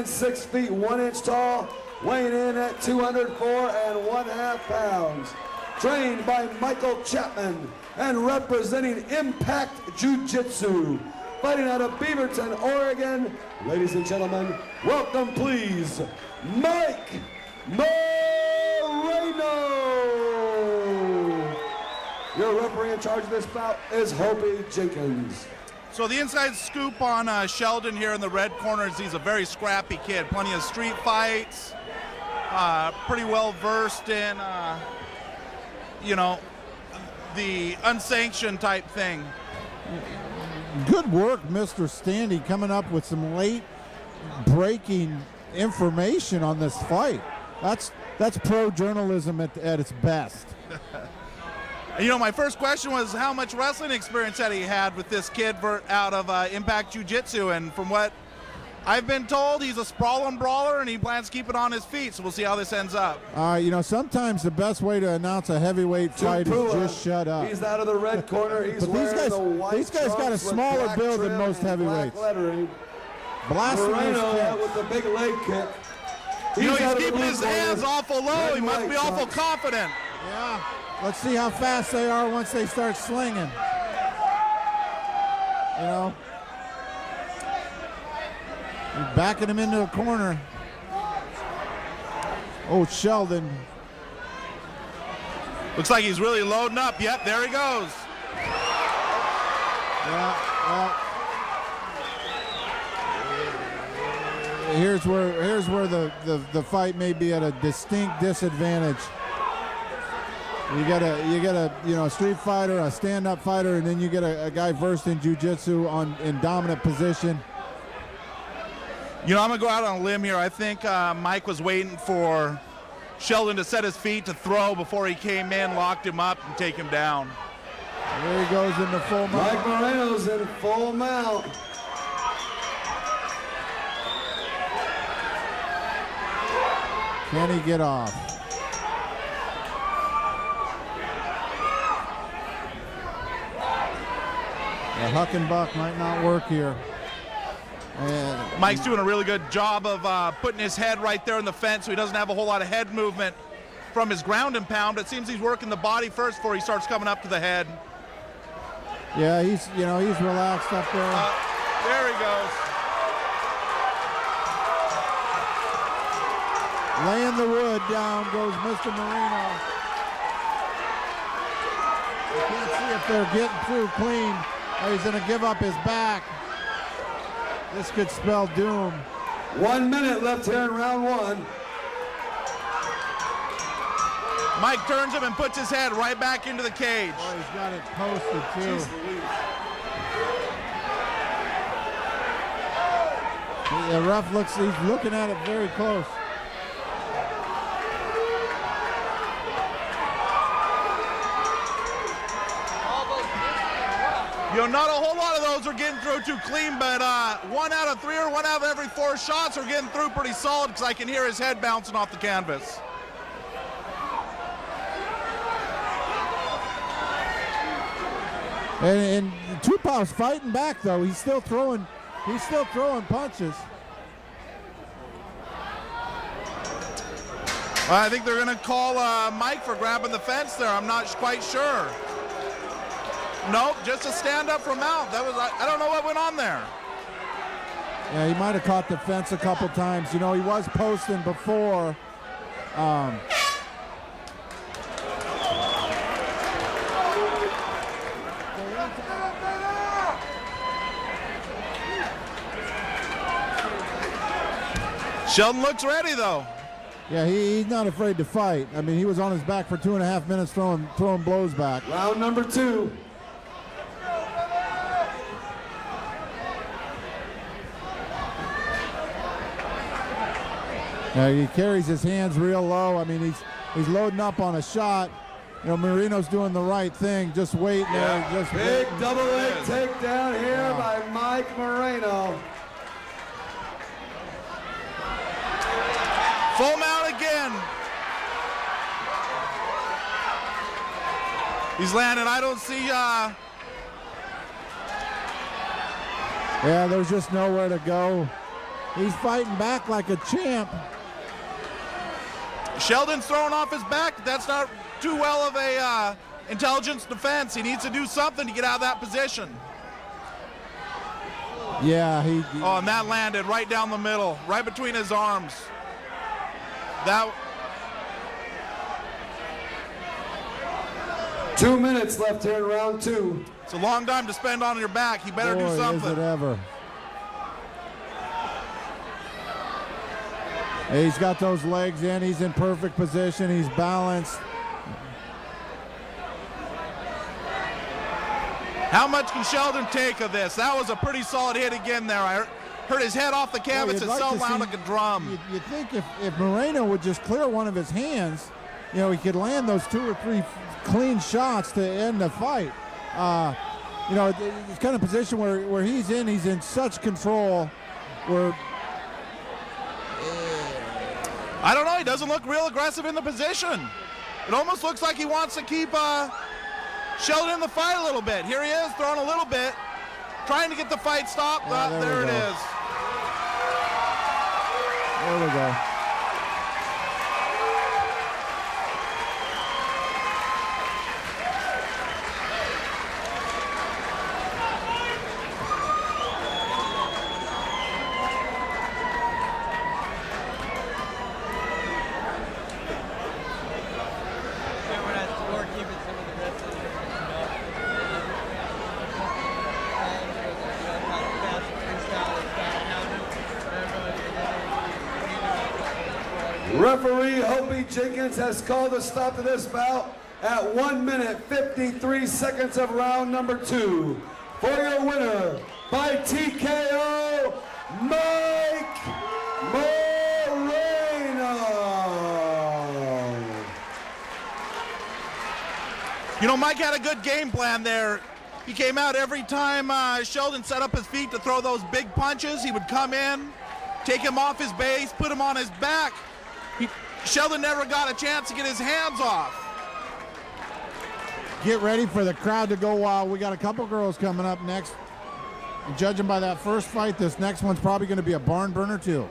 man 6 feet 1 inch tall, weighing in at 204 1/2 pounds. Trained by Michael Chapman and representing Impact Jiu-Jitsu. Fighting out of Beaverton, Oregon. Ladies and gentlemen, welcome please, Mike Moreno. Your referee in charge of this bout is Hopi Jenkins. So the inside scoop on Sheldon here in the red corner is he's a very scrappy kid. Plenty of street fights, pretty well versed in, you know, the unsanctioned type thing. Good work, Mr. Standy, coming up with some late breaking information on this fight. That's pro journalism at its best. You know, my first question was how much wrestling experience had he had with this kid out of Impact Jiu-Jitsu, and from what I've been told, he's a sprawling brawler and he plans to keep it on his feet, so we'll see how this ends up. You know, sometimes the best way to announce a heavyweight fight is just shut up. He's out of the red corner. He's wearing the white these guys got a smaller build than most heavyweights. Moreno with the big leg kick. You know, he's keeping his hands awful low. He must be awful confident. Yeah. Let's see how fast they are once they start slinging. You know. He's backing him into a corner. Oh, Sheldon. Looks like he's really loading up. Yep, there he goes. Yeah, here's where the fight may be at a distinct disadvantage. You get a you know, street fighter, a stand-up fighter, and then you get a guy versed in jiu-jitsu in dominant position. You know, I'm gonna go out on a limb here. I think Mike was waiting for Sheldon to set his feet to throw before he came in, locked him up, and take him down. There he goes into full mount. Mike Moreno's in full mount. Can he get off? The huck and buck might not work here. And Mike's doing a really good job of putting his head right there in the fence, so he doesn't have a whole lot of head movement from his ground and pound. It seems he's working the body first before he starts coming up to the head. Yeah, he's relaxed up there. There he goes. Laying the wood down goes Mr. Moreno. I can't see if they're getting through clean. Oh, he's going to give up his back. This could spell doom. 1 minute left here in round one. Mike turns him and puts his head right back into the cage. Oh, he's got it posted too. The ref he's looking at it very close. You know, not a whole lot of those are getting through too clean, but 1 out of 3 or 1 out of every 4 shots are getting through pretty solid because I can hear his head bouncing off the canvas. And Tupac's fighting back though. He's still throwing punches. I think they're gonna call Mike for grabbing the fence there. I'm not quite sure. Nope, just a stand up from out. That was, I don't know what went on there. Yeah, he might have caught the fence a couple times. You know, he was posting before. Sheldon looks ready though. Yeah, he's not afraid to fight. I mean, he was on his back for 2.5 minutes throwing blows back. Round number 2. He carries his hands real low. I mean, he's loading up on a shot. You know, Moreno's doing the right thing, just waiting there. Just big waiting. double leg takedown here by Mike Moreno. Full mount again. He's landing. I don't see. Yeah, there's just nowhere to go. He's fighting back like a champ. Sheldon's throwing off his back. That's not too well of a intelligence defense. He needs to do something to get out of that position. Yeah, he Oh, and that landed right down the middle, right between his arms. That 2 minutes left here in round 2. it's a long time to spend on your back. He better boy, do something. is it ever. He's got those legs in. He's in perfect position. He's balanced. How much can Sheldon take of this? That was a pretty solid hit again there. I heard his head off the canvas. Well, It you'd sounded like to loud like a drum. You'd think if Moreno would just clear one of his hands, you know, he could land those 2 or 3 clean shots to end the fight. You know, it's kind of position where he's in such control where I don't know. He doesn't look real aggressive in the position. It almost looks like he wants to keep Sheldon in the fight a little bit. Here he is, throwing a little bit, trying to get the fight stopped. There it is. There we go. Referee Hopi Jenkins has called a stop to this bout at 1 minute 53 seconds of round number 2. For your winner by TKO, Mike Moreno. You know, Mike had a good game plan there. He came out every time Sheldon set up his feet to throw those big punches. He would come in, take him off his base, put him on his back. Sheldon never got a chance to get his hands off. Get ready for the crowd to go wild. We got a couple girls coming up next. And judging by that first fight, this next one's probably going to be a barn burner too.